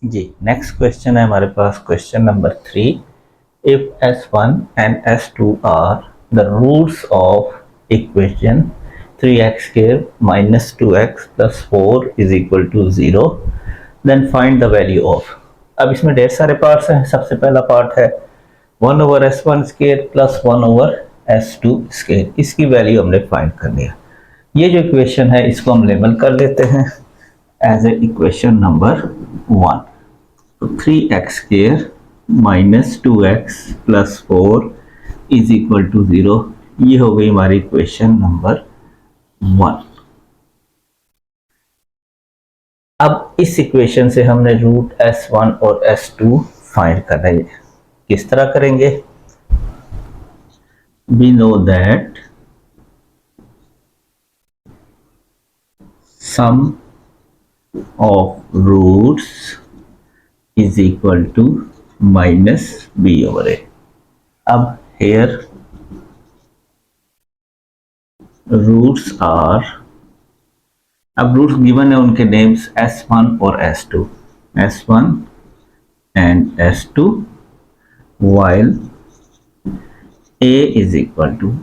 जी next question है हमारे पास question number 3। If S1 and S2 are the roots of equation 3x square minus 2x plus 4 is equal to 0 then find the value of. अब इसमें ढेर सारे parts हैं। सबसे पहला पार्ट है 1 over S1 square plus 1 over S2 square, इसकी value हमने फाइंड करनी है। ये जो इक्वेशन है इसको हम लेबल कर लेते हैं एज ए इक्वेशन नंबर 1। तो 3x square minus 2x plus 4 is equal to 0, ये हो गई हमारी इक्वेशन नंबर 1। अब इस इक्वेशन से हमने रूट S1 और S2 फाइंड करना है। किस तरह करेंगे? We know that sum of roots is equal to minus b over a। अब here रूट्स आर, अब रूट्स गिवन है उनके नेम्स S1 और S2, S1 and S2 while a is equal to,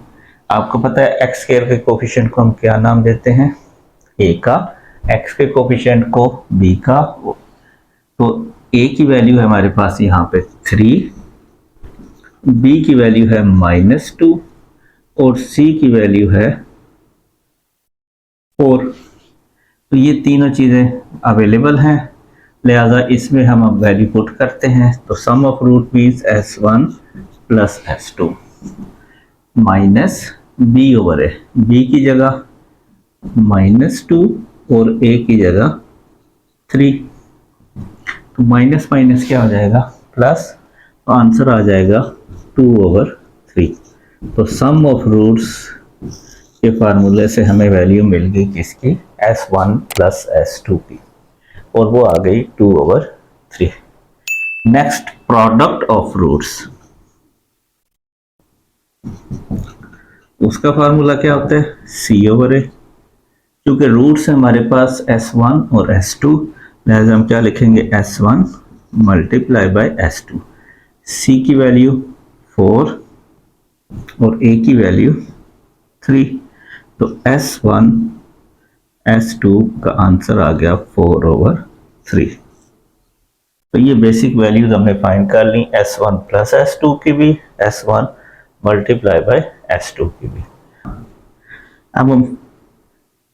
आपको पता है x स्क्वायर के coefficient को हम क्या नाम देते हैं? a का, x के कोफिशिएंट को b का। तो a की वैल्यू है हमारे पास यहाँ पे 3, b की वैल्यू है -2 और c की वैल्यू है 4। तो ये तीनों चीज़ें अवेलेबल हैं, लिहाजा इसमें हम अब वैल्यू पुट करते हैं। तो sum of root means S1 plus S2 minus b over a, b की जगह -2 और a की जगह 3। तो माइनस माइनस क्या हो जाएगा? प्लस, तो आंसर आ जाएगा 2 ओवर 3। तो सम ऑफ रूट्स के फार्मूले से हमें वैल्यू मिल गई किसकी? S1 प्लस S2 की, और वो आ गई 2 over 3। Next, product of roots, उसका फार्मूला क्या होता है? C over A। क्योंकि रूट्स है हमारे पास S1 और S2, लिहाजा हम क्या लिखेंगे? S1 multiply by S2। C की वैल्यू 4 और A की वैल्यू 3। तो S1 S2 का आंसर आ गया 4 ओवर 3। तो ये बेसिक वैल्यूज हमने फाइंड कर ली, S1 प्लस S2 की भी, S1 मल्टीप्लाई बाय S2 की भी। अब हम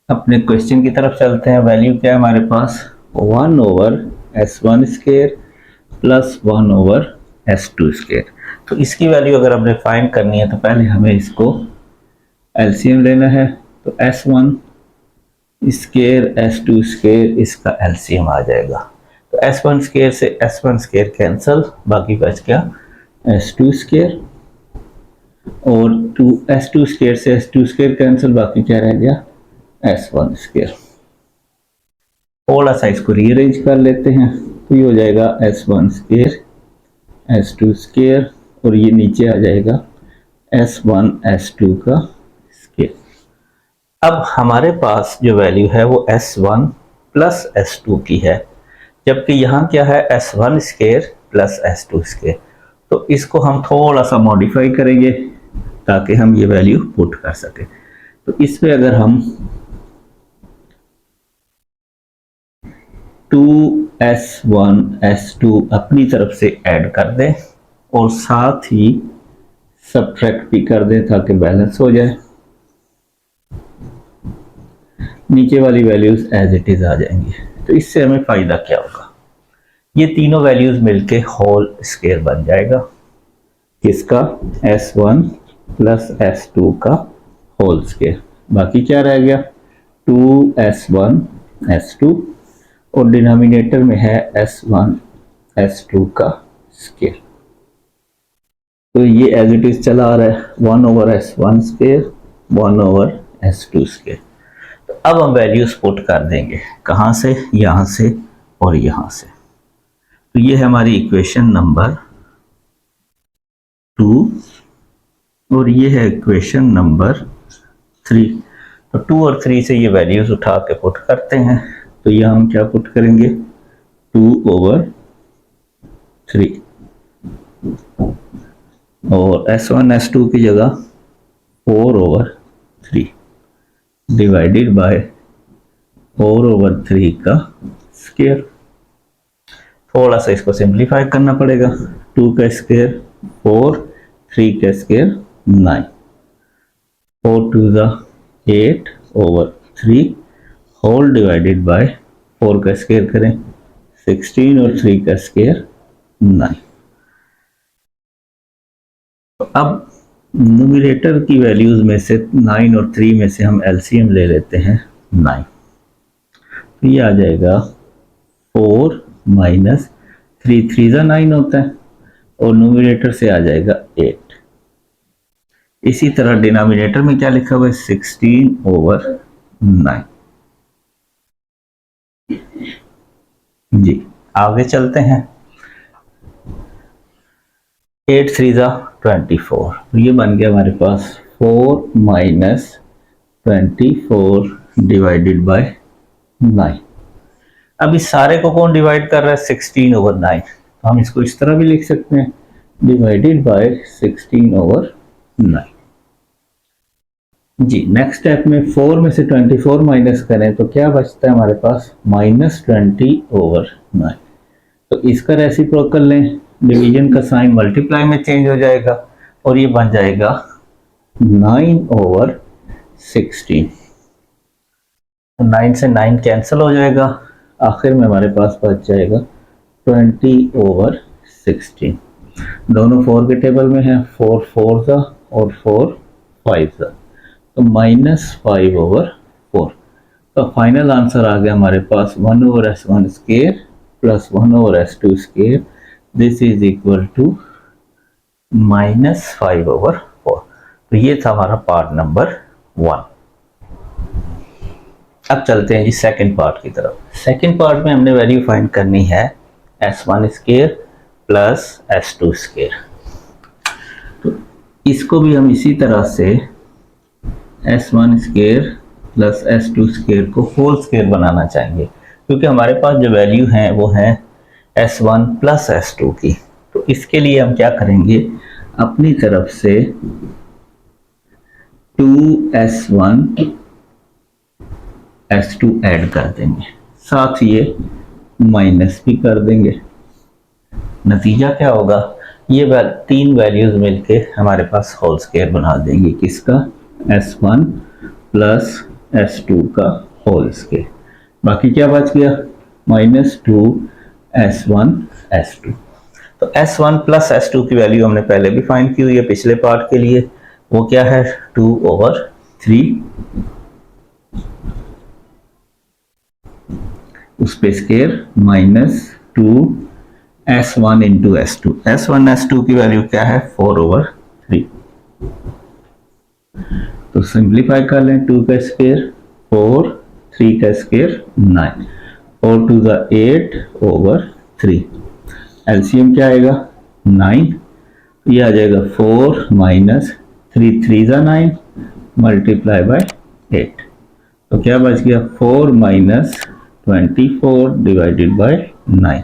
अपने क्वेश्चन की तरफ चलते हैं। वैल्यू क्या है हमारे पास? 1 over S1 square plus 1 over S2 square. तो इसकी वैल्यू अगर हमने फाइंड करनी है तो पहले हमें इसको एलसीएम लेना है। तो S1 स्क्वायर S2 स्क्वायर, इसका एलसीएम आ जाएगा। तो S1 स्क्वायर से S1 स्क्वायर कैंसिल, बाकी बच गया S2 स्क्वायर, और S2 स्क्वायर से S2 स्क्वायर कैंसिल, बाकी क्या रह गया? S1 square. थोड़ा सा इसको रीअरेंज कर लेते हैं, तो ये हो जाएगा S1 स्क्वायर S2 स्क्वायर, और ये नीचे आ जाएगा S1 S2 का स्क्वायर। अब हमारे पास जो वैल्यू है वो S1 प्लस S2 की है, जबकि यहाँ क्या है? S1 square plus S2 square. तो इसको हम थोड़ा सा मॉडिफाई करेंगे ताकि हम ये वैल्यू पुट कर सकें। तो इसमें अगर हम 2S1 S2 अपनी तरफ से ऐड कर दें और साथ ही सब्ट्रैक्ट भी कर दें ताकि बैलेंस हो जाए, नीचे वाली वैल्यूज एज इट इज आ जाएंगी। तो इससे हमें फायदा क्या होगा? ये तीनों वैल्यूज मिलके होल स्क्वायर बन जाएगा। किसका? S1 प्लस S2 का होल स्क्वायर। बाकी क्या रह गया? 2S1 S2, और डिनोमिनेटर में है S1 S2 का स्क्वायर। तो ये एज इट इज चला आ रहा है, 1 over S1 square 1 over S2 square. तो अब हम वैल्यूज पुट कर देंगे, कहाँ से? यहाँ से और यहाँ से। तो ये है हमारी इक्वेशन नंबर 2 और ये है इक्वेशन नंबर 3। तो 2 और 3 से ये वैल्यूज उठा के पुट करते हैं। तो यहाँ हम क्या पुट करेंगे? 2/3 और S1 S2 की जगह 4/3 डिवाइडेड बाय 4/3 का स्क्वायर। थोड़ा सा इसको सिंप्लीफाई करना पड़ेगा। 2 का स्क्वायर 4, 3 का स्क्वायर 9, 4 2 8/3 होल डिवाइडेड बाय 4 का स्क्वायर करें 16 और 3 का स्क्वायर 9। तो अब न्यूमरेटर की वैल्यूज में से 9 और 3 में से हम एलसीएम ले लेते हैं 9। तो ये आ जाएगा 4 माइनस 3, 3 × 9 होता है और न्यूमरेटर से आ जाएगा 8। इसी तरह डिनोमिनेटर में क्या लिखा हुआ है 16/9। जी आगे चलते हैं। 8 3 24, तो ये बन गया हमारे पास 4 माइनस 24 डिवाइडेड बाय 9। अब इस सारे को कौन डिवाइड कर रहा है 16/9, तो हम इसको इस तरह भी लिख सकते हैं डिवाइडेड बाय 16/9। जी नेक्स्ट स्टेप में 4 में से 24 माइनस करें तो क्या बचता है हमारे पास -20/9। तो इसका रेसिप्रोकल लें, डिवीजन का साइन मल्टीप्लाई में चेंज हो जाएगा और ये बन जाएगा 9/16। तो 9 से 9 कैंसिल हो जाएगा, आखिर में हमारे पास बच जाएगा 20/16। दोनों 4 के टेबल में है, 4 4 और 4 5 तो -5/4। तो फाइनल आंसर आ गया हमारे पास 1/S1 square plus 1/S2 square, this is equal to -5/4। तो ये था हमारा पार्ट नंबर 1। अब चलते हैं जी सेकंड पार्ट की तरफ। सेकंड पार्ट में हमने वैल्यू फाइंड करनी है S1 square plus S2 square. तो इसको भी हम इसी तरह से S1 square plus S2 square को होल स्क्वायर बनाना चाहेंगे, क्योंकि हमारे पास जो वैल्यू है वो है S1 प्लस S2 की। तो इसके लिए हम क्या करेंगे, अपनी तरफ से 2S1 S2 ऐड कर देंगे, साथ ये माइनस भी कर देंगे। नतीजा क्या होगा, ये तीन वैल्यूज मिलके हमारे पास होल स्क्वायर बना देंगे। किसका, S1 प्लस S2 का होल स्क्वायर। बाकी क्या बच गया, -2 S1 S2। तो S1 प्लस S2 की वैल्यू हमने पहले भी फाइंड की हुई है पिछले पार्ट के लिए, वो क्या है 2/3 उस पे square -2 S1 into S2। S1 S2 की वैल्यू क्या है 4/3। तो सिंप्लीफाई कर लें, 2 का स्क्वायर 4, 3 का स्क्वायर 9, 4 2 8/3। एलसीएम क्या आएगा 9, ये आ जाएगा 4 माइनस 3 3 9 मल्टीप्लाई बाय 8। तो क्या बच गया 4 माइनस 24 डिवाइडेड बाय 9।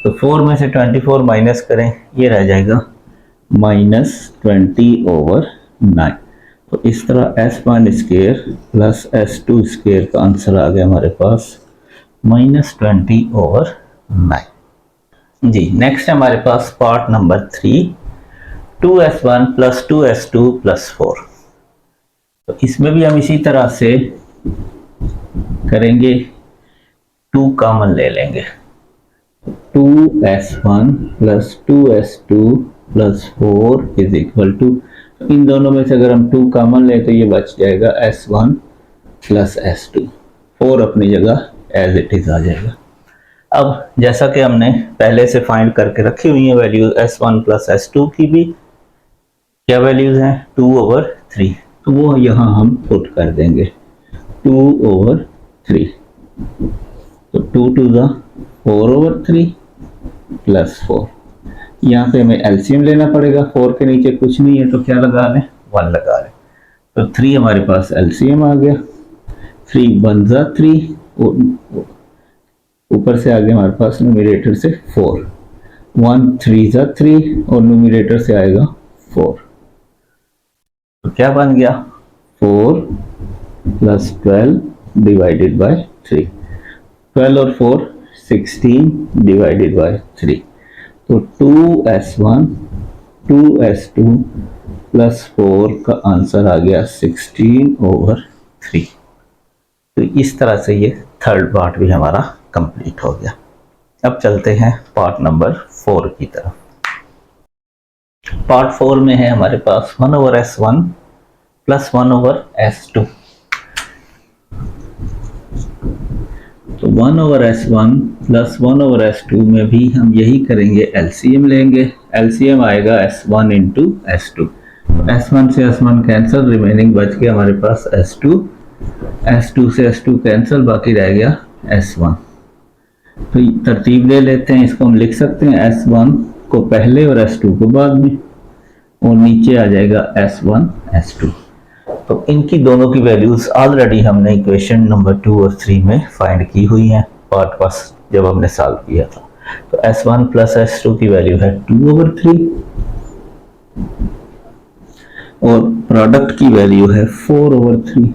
तो 4 में से 24 माइनस करें, ये रह जाएगा -20/9। तो इस तरह S1 square plus S2 square का आंसर आ गया हमारे पास -20/9। जी नेक्स्ट है हमारे पास part number 3, 2S1 plus 2S2 plus 4। तो इसमें भी हम इसी तरह से करेंगे, 2 कॉमन ले लेंगे, 2S1 plus 2S2 plus 4 is equal to, इन दोनों में से अगर हम 2 कॉमन लें तो ये बच जाएगा S1 प्लस S2, 4 अपनी जगह एज इट इज आ जाएगा। अब जैसा कि हमने पहले से फाइंड करके रखी हुई है वैल्यूज S1 प्लस S2 की भी क्या वैल्यूज हैं 2/3, तो वो यहाँ हम पुट कर देंगे 2/3। तो 2 2 4/3 प्लस 4, यहाँ पे हमें एलसीएम लेना पड़ेगा, 4 के नीचे कुछ नहीं है तो क्या लगा लें 1 लगा लें। तो 3 हमारे पास एलसीएम आ गया, 3 1 3 ऊपर से आगे हमारे पास न्यूमरेटर से 4, 1 3 जा 3 और न्यूमरेटर से आएगा 4, तो क्या बन गया 4 प्लस 12 डिवाइडेड बाय 3, 12 और 4 16 डिवाइडेड बाय 3, तो 2s1 2s2 प्लस 4 का आंसर आ गया 16/3। तो इस तरह से ये थर्ड पार्ट भी हमारा कंप्लीट हो गया। अब चलते हैं पार्ट नंबर 4 की तरफ। पार्ट 4 में है हमारे पास 1/s1 प्लस 1/s2। तो 1/s1 प्लस 1/s2 में भी हम यही करेंगे, एलसीएम लेंगे। एलसीएम आएगा s1 इंटू s2, s1 से s1 कैंसिल, रिमेनिंग बच गया हमारे पास s2, s2 से s2 कैंसिल, बाकी रह गया s1। तो तरतीब ले लेते हैं, इसको हम लिख सकते हैं s1 को पहले और s2 को बाद में, और नीचे आ जाएगा s1 s2। तो इनकी दोनों की वैल्यूज ऑलरेडी हमने इक्वेशन नंबर 2 और 3 में फाइंड की हुई हैं, पार्ट फर्स्ट जब हमने सॉल्व किया था। तो s1 प्लस s2 की वैल्यू है 2/3 और प्रोडक्ट की वैल्यू है 4/3।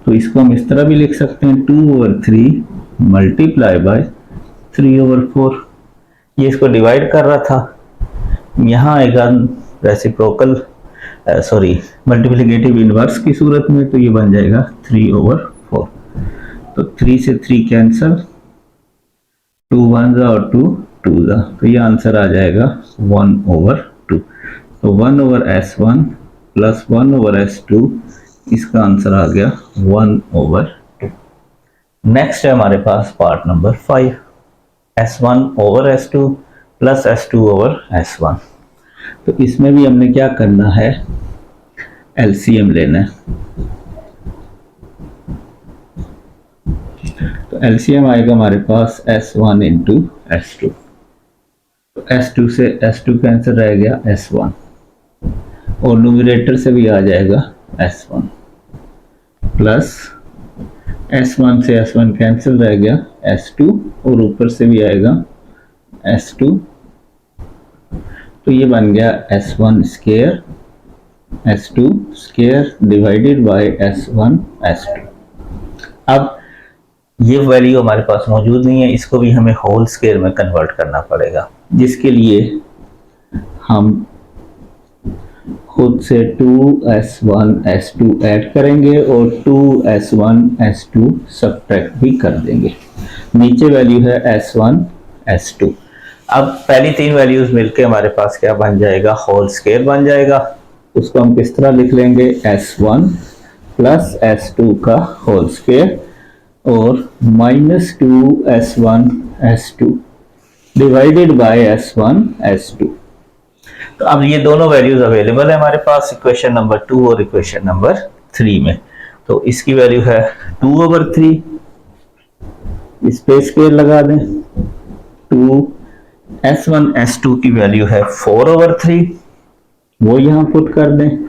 तो इसको हम इस तरह भी लिख सकते हैं 2/3 मल्टीप्लाई बाय 3/4। ये इसको डिवाइड कर रहा था, यहाँ आएगा रेसिप्रोकल सॉरी मल्टीप्लिकेटिव इनवर्स की सूरत में, तो ये बन जाएगा 3/4। तो 3 से 3 कैंसिल, 2 1 जा और 2 2 जा, तो ये आंसर आ जाएगा 1/2। तो 1/s1 प्लस 1/s2, इसका आंसर आ गया 1/2। नेक्स्ट है हमारे पास part number 5, s1/s2 plus s2/s1। तो इसमें भी हमने क्या करना है, एलसीएम लेना है। तो एलसीएम आएगा हमारे पास s1 इंटू s2, तो s2 से s2 कैंसिल रह गया s1, और न्यूमरेटर से भी आ जाएगा s1, प्लस s1 से s1 कैंसिल रह गया s2, और ऊपर से भी आएगा s2। तो ये बन गया s1 square s2 square divided by s1 s2। अब ये वैल्यू हमारे पास मौजूद नहीं है, इसको भी हमें होल स्क्वायर में कन्वर्ट करना पड़ेगा, जिसके लिए हम खुद से 2s1 s2 ऐड करेंगे और 2s1 s2 सब्ट्रैक्ट भी कर देंगे। नीचे वैल्यू है s1 s2। अब पहली तीन वैल्यूज मिलके हमारे पास क्या बन जाएगा, होल स्क्वायर बन जाएगा। उसको हम किस तरह लिख लेंगे, s1 प्लस s2 का होल स्क्वायर और -2s1 s2 divided by s1 s2। तो अब ये दोनों वैल्यूज अवेलेबल है हमारे पास इक्वेशन नंबर 2 और इक्वेशन नंबर 3 में। तो इसकी वैल्यू है 2/3, इस पे स्क्वायर लगा दें, 2 s1 s2 की वैल्यू है 4/3, वो यहां पुट कर दें,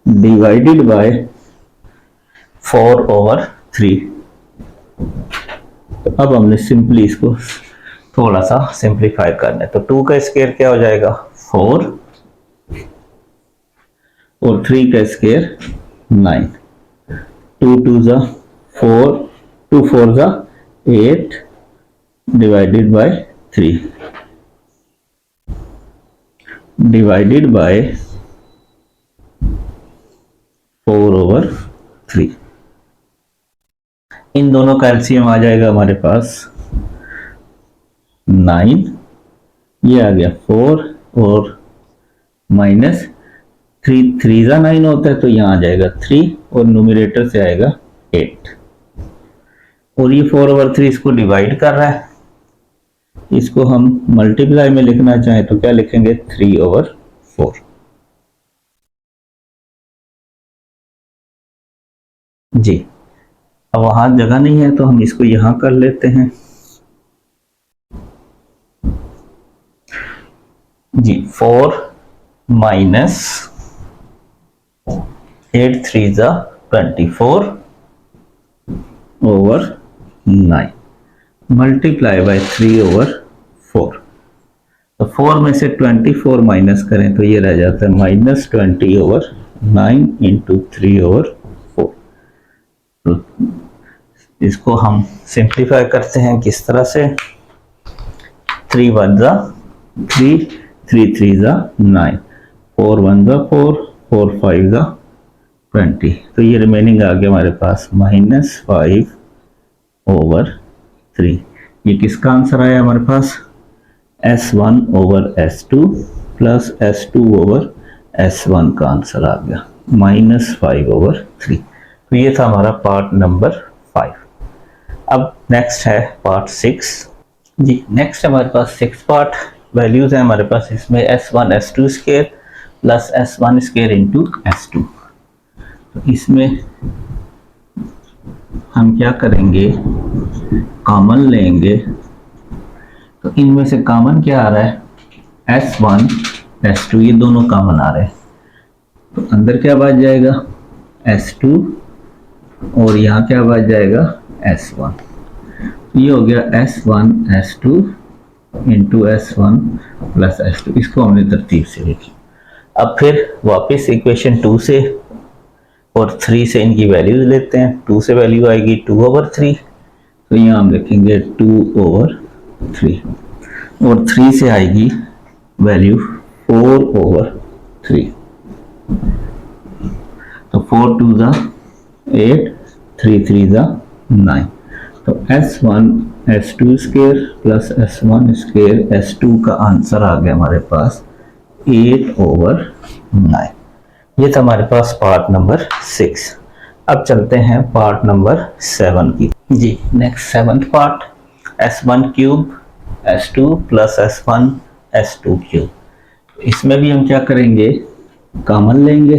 डिवाइडेड बाय 4/3। तो अब हमने सिंपली इसको थोड़ा सा सिंप्लीफाई करना है। तो 2 का स्क्वायर क्या हो जाएगा 4 और 3 का स्क्वायर 9, 2 2 जा 4, 2 4 जा 8 डिवाइडेड बाय 3 डिवाइडेड बाय 4/3। इन दोनों का एलसीएम आ जाएगा हमारे पास 9, ये आ गया 4 और माइनस 3, 3 जा 9 होता है, तो यहाँ आ जाएगा 3 और न्यूमरेटर से आएगा 8, और ये 4/3 इसको डिवाइड कर रहा है। इसको हम मल्टीप्लाई में लिखना चाहें तो क्या लिखेंगे 3/4। जी, अब वहां जगह नहीं है तो हम इसको यहां कर लेते हैं। जी 4 माइनस 8 3 जा 24/9। Multiply by 3/4। तो 4 में से 24 माइनस करें तो ये रह जाता है -20/9 इंटू 3/4। तो इसको हम सिंप्लीफाई करते हैं किस तरह से, 3 1 जा 3, 3 3 जा 9, 4 1 जा 4, 4 5 जा 20। तो ये रिमेनिंग आ गया हमारे पास -5/3। ये किसका आंसर आया हमारे पास, S1/S2 प्लस S2/S1 का आंसर आ गया -5/3। तो ये था हमारा पार्ट नंबर 5। अब नेक्स्ट है पार्ट 6 जी। नेक्स्ट हमारे पास 6 पार्ट वैल्यूज है हमारे पास, इसमें S1 S2 square plus S1 square into S2। तो इसमें हम क्या करेंगे, कॉमन लेंगे। तो इनमें से कॉमन क्या आ रहा है, S1 S2, ये दोनों कॉमन आ रहे हैं। तो अंदर क्या बच जाएगा, S2, और यहाँ क्या बच जाएगा, S1। ये हो गया S1 S2 into S1 plus S2। इसको हमने तरतीब से लिखी। अब फिर वापस इक्वेशन 2 से और 3 से इनकी वैल्यूज लेते हैं। 2 से वैल्यू आएगी 2/3, तो यहाँ हम लिखेंगे 2/3, और 3 से आएगी वैल्यू 4/3। तो 4 2 जा 8, 3 3 जा 9। तो S1 S2 square plus S1 square S2 का आंसर आ गया हमारे पास 8/9। ये था हमारे पास पार्ट नंबर 6। अब चलते हैं पार्ट नंबर 7 की जी। Next 7th part, S1 cube S2 plus S1 S2 cube. इसमें भी हम क्या करेंगे, कॉमन लेंगे।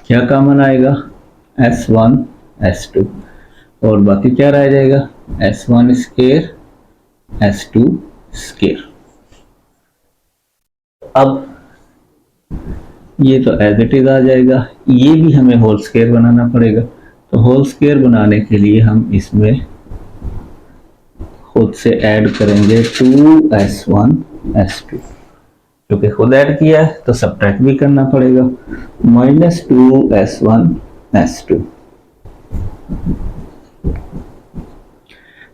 क्या कॉमन आएगा, S1 S2, और बाकी क्या रह जाएगा, S1 स्केयर S2 स्केयर। अब ये तो एज इट इज आ जाएगा, ये भी हमें होल स्केयर बनाना पड़ेगा। तो होल स्केयर बनाने के लिए हम इसमें खुद से ऐड करेंगे 2S1 S2, क्योंकि खुद ऐड किया है तो सब्ट्रैक्ट भी करना पड़ेगा, -2S1 S2।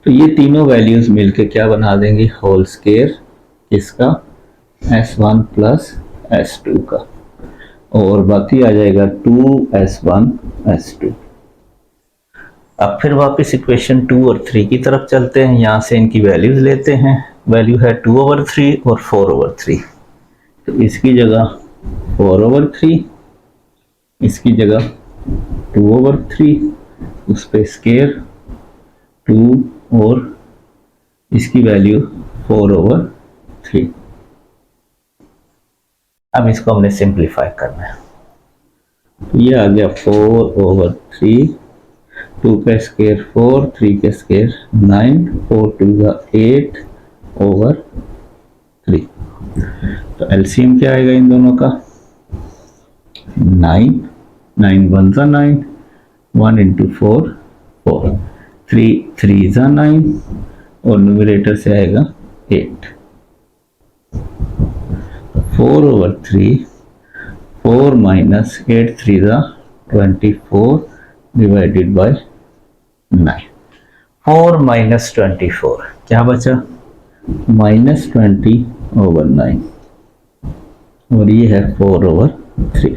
तो ये तीनों वैल्यूज मिलके क्या बना देंगे, होल स्केयर इसका S1 प्लस S2 का, और बाकी आ जाएगा 2S1 S2। अब फिर वापस इक्वेशन 2 और 3 की तरफ चलते हैं। यहाँ से इनकी वैल्यूज लेते हैं। वैल्यू है 2/3 और 4/3। तो इसकी जगह 4/3, इसकी जगह 2/3, उस पे स्केयर 2, और इसकी वैल्यू 4/3। अब इसको हमने सिंप्लीफाई करना है। तो ये आ गया 4/3, 2 का स्केयर 4, 3 का स्केयर 9, 4 2 का 8/3। तो एलसीएम क्या आएगा इन दोनों का, 9, 9 1 जा 9, 1 इंटू 4 4, 3 3 जा 9, और न्यूमरेटर से आएगा 8। 4/3, 4 माइनस 8 3 जा 24 डिवाइडेड बाय 9। 4 माइनस 24 क्या बचा, -20/9, और ये है 4/3।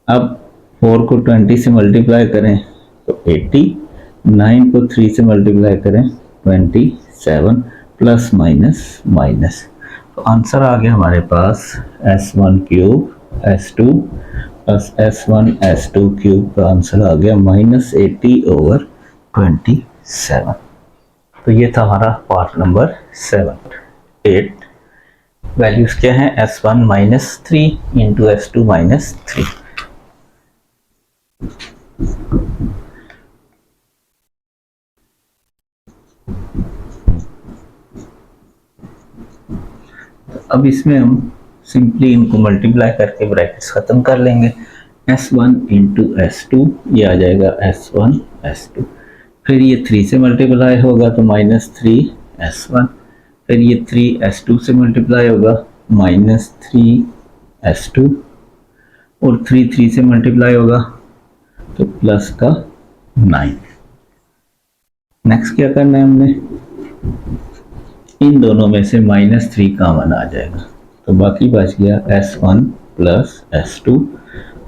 अब 4 को 20 से मल्टीप्लाई करें तो 80, 9 को 3 से मल्टीप्लाई करें 27, प्लस माइनस माइनस। तो आंसर आ गया हमारे पास S1 cube S2 plus S1 S2 cube का आंसर आ गया -80/27। तो ये था हमारा पार्ट नंबर 7। 8 वैल्यूज क्या हैं, S1 -3 इंटू S2 -3। अब इसमें हम सिंपली इनको मल्टीप्लाई करके ब्रैकेट्स खत्म कर लेंगे। S1 इंटू S2, ये आ जाएगा S1 S2। फिर ये 3 से मल्टीप्लाई होगा तो -3 S1, फिर ये 3 S2 से मल्टीप्लाई होगा -3 S2, और 3 से मल्टीप्लाई होगा तो प्लस का 9। नेक्स्ट क्या करना है हमने, इन दोनों में से -3 कॉमन आ जाएगा तो बाकी बच गया S1 प्लस S2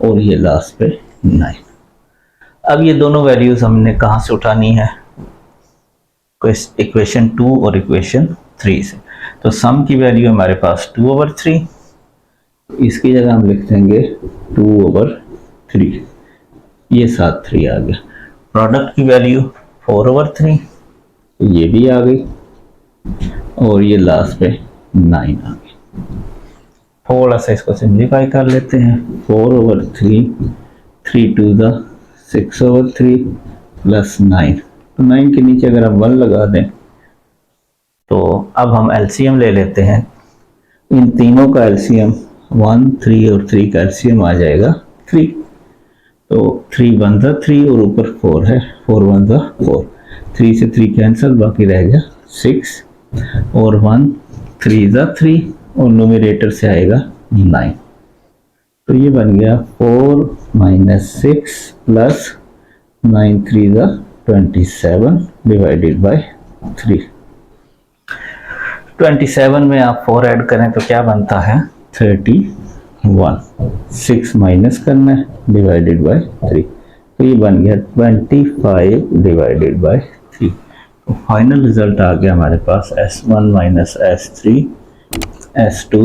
और ये लास्ट पे 9। अब ये दोनों वैल्यूज हमने कहाँ से उठानी है, इक्वेशन 2 और इक्वेशन 3 से। तो सम की वैल्यू हमारे पास 2/3, इसकी जगह हम लिख देंगे 2/3, ये साथ 3 आ गया। प्रोडक्ट की वैल्यू 4/3, ये भी आ गई, और ये लास्ट पे 9 आ गई। थोड़ा सा इसको सिंप्लीफाई कर लेते हैं, 4/3, 3 2 6/3 प्लस 9, तो 9 के नीचे अगर हम 1 लगा दें तो अब हम एलसीएम ले लेते हैं। इन तीनों का एलसीएम 1, 3 और 3 का एलसीएम आ जाएगा 3, तो 3 1 3 और ऊपर 4 है, 4 1 4, 3 से 3 कैंसिल, बाकी रह गया 6, और 1 3 3 और न्यूमरेटर से आएगा 9, तो ये बन गया 4 - 6 प्लस 9 3 27 डिवाइडेड बाय 3। 27 में आप 4 ऐड करें तो क्या बनता है 31, 6 माइनस करना है डिवाइडेड बाय 3, तो ये बन गया 25 डिवाइडेड बाय 3। तो फाइनल रिजल्ट आ गया हमारे पास S1 - S3, S2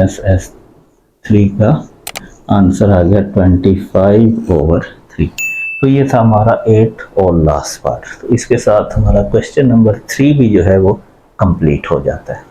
- S3 का आंसर आ गया 25/3। तो ये था हमारा 8 और लास्ट पार्ट। तो इसके साथ हमारा क्वेश्चन नंबर 3 भी जो है वो कंप्लीट हो जाता है।